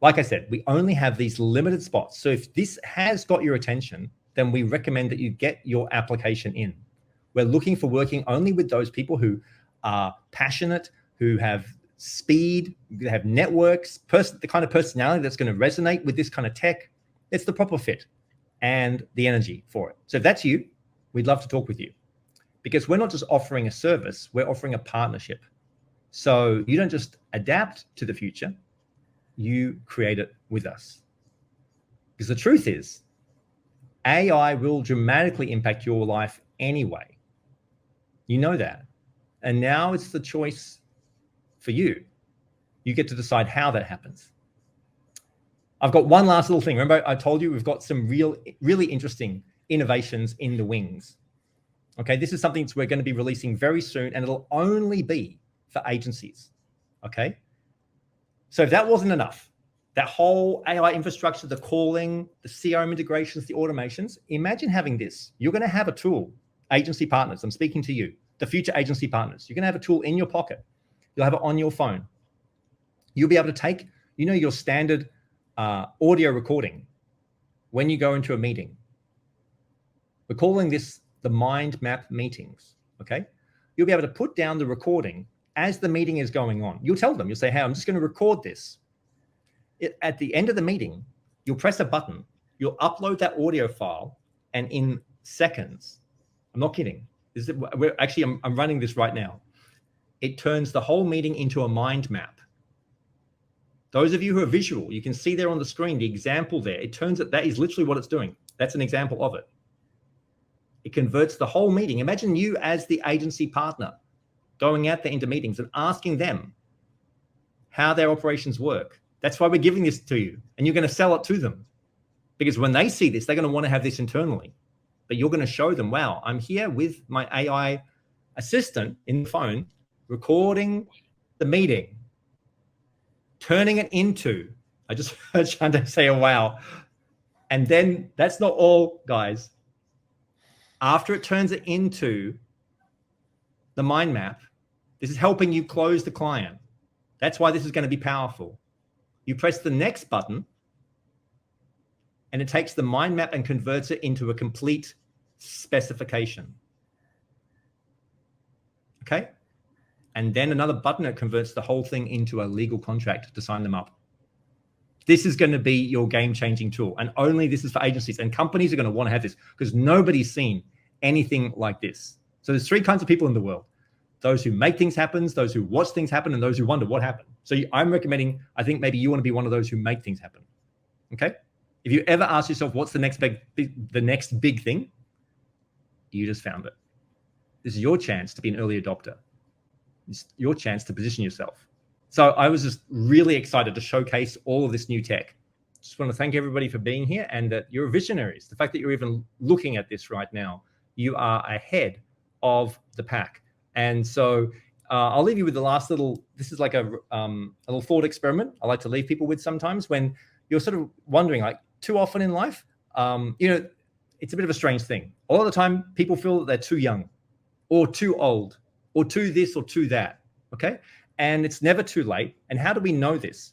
Like I said, we only have these limited spots. So if this has got your attention, then we recommend that you get your application in. We're looking for working only with those people who are passionate, who have speed, who have networks, the kind of personality that's going to resonate with this kind of tech. It's the proper fit and the energy for it. So if that's you, we'd love to talk with you, because we're not just offering a service, we're offering a partnership. So you don't just adapt to the future, you create it with us. Because the truth is, AI will dramatically impact your life anyway. You know that. And now it's the choice for you. You get to decide how that happens. I've got one last little thing. Remember, I told you we've got some really interesting innovations in the wings. Okay, this is something that we're going to be releasing very soon, and it'll only be for agencies. Okay, so if that wasn't enough, that whole AI infrastructure, the calling, the CRM integrations, the automations, imagine having this. You're going to have a tool, agency partners. I'm speaking to you, the future agency partners. You're going to have a tool in your pocket. You'll have it on your phone. You'll be able to take, your standard audio recording when you go into a meeting. We're calling this the mind map meetings. Okay, you'll be able to put down the recording as the meeting is going on. You'll tell them, you'll say, hey, I'm just going to record this. At the end of the meeting, you'll press a button, you'll upload that audio file, and in seconds, I'm not kidding, I'm running this right now. It turns the whole meeting into a mind map. Those of you who are visual, you can see there on the screen, the example there. It turns it, that is literally what it's doing. That's an example of it. It converts the whole meeting. Imagine you as the agency partner going out there into meetings and asking them, how their operations work. That's why we're giving this to you, and you're going to sell it to them, because when they see this, they're going to want to have this internally. But you're going to show them, wow, I'm here with my AI assistant in the phone, recording the meeting, turning it into, I just heard Shante say, oh, wow. And then that's not all, guys. After it turns it into the mind map, this is helping you close the client. That's why this is going to be powerful. You press the next button, and it takes the mind map and converts it into a complete specification. Okay? And then another button that converts the whole thing into a legal contract to sign them up. This is going to be your game-changing tool. And only this is for agencies. And companies are going to want to have this because nobody's seen anything like this. So there's three kinds of people in the world. Those who make things happen, those who watch things happen, and those who wonder what happened. So I'm recommending, I think maybe you want to be one of those who make things happen. Okay? If you ever ask yourself, what's the next big thing? You just found it. This is your chance to be an early adopter. It's your chance to position yourself. So I was just really excited to showcase all of this new tech. Just want to thank everybody for being here, and that you're visionaries. The fact that you're even looking at this right now, you are ahead of the pack. And so I'll leave you with the last little, this is like a little thought experiment I like to leave people with sometimes when you're sort of wondering, like too often in life, it's a bit of a strange thing. A lot of the time people feel that they're too young or too old or too this or too that, okay? And it's never too late. And how do we know this?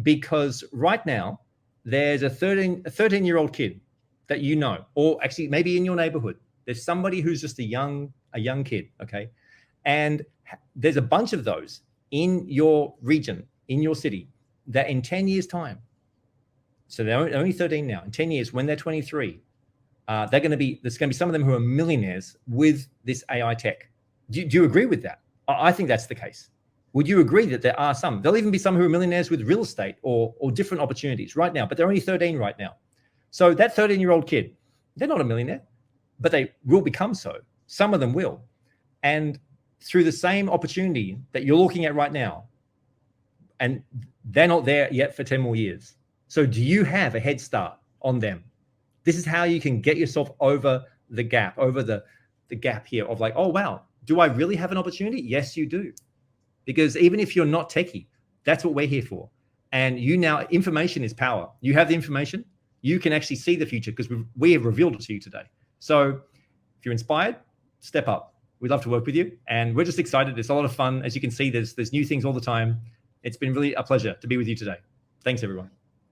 Because right now there's a 13-year-old kid that you know, or actually maybe in your neighborhood, there's somebody who's just a young kid, okay? And there's a bunch of those in your region, in your city, that in 10 years' time, so they're only 13 now, in 10 years, when they're 23, there's going to be some of them who are millionaires with this AI tech. Do you agree with that? I think that's the case. Would you agree that there are some? There'll even be some who are millionaires with real estate or different opportunities right now, but they're only 13 right now. So that 13-year-old kid, they're not a millionaire, but they will become so. Some of them will. And through the same opportunity that you're looking at right now, and they're not there yet for 10 more years. So do you have a head start on them? This is how you can get yourself over the gap, here of like, oh, wow, do I really have an opportunity? Yes, you do. Because even if you're not techie, that's what we're here for. And information is power. You have the information, you can actually see the future because we have revealed it to you today. So if you're inspired, step up. We'd love to work with you. And we're just excited. It's a lot of fun. As you can see, there's new things all the time. It's been really a pleasure to be with you today. Thanks, everyone.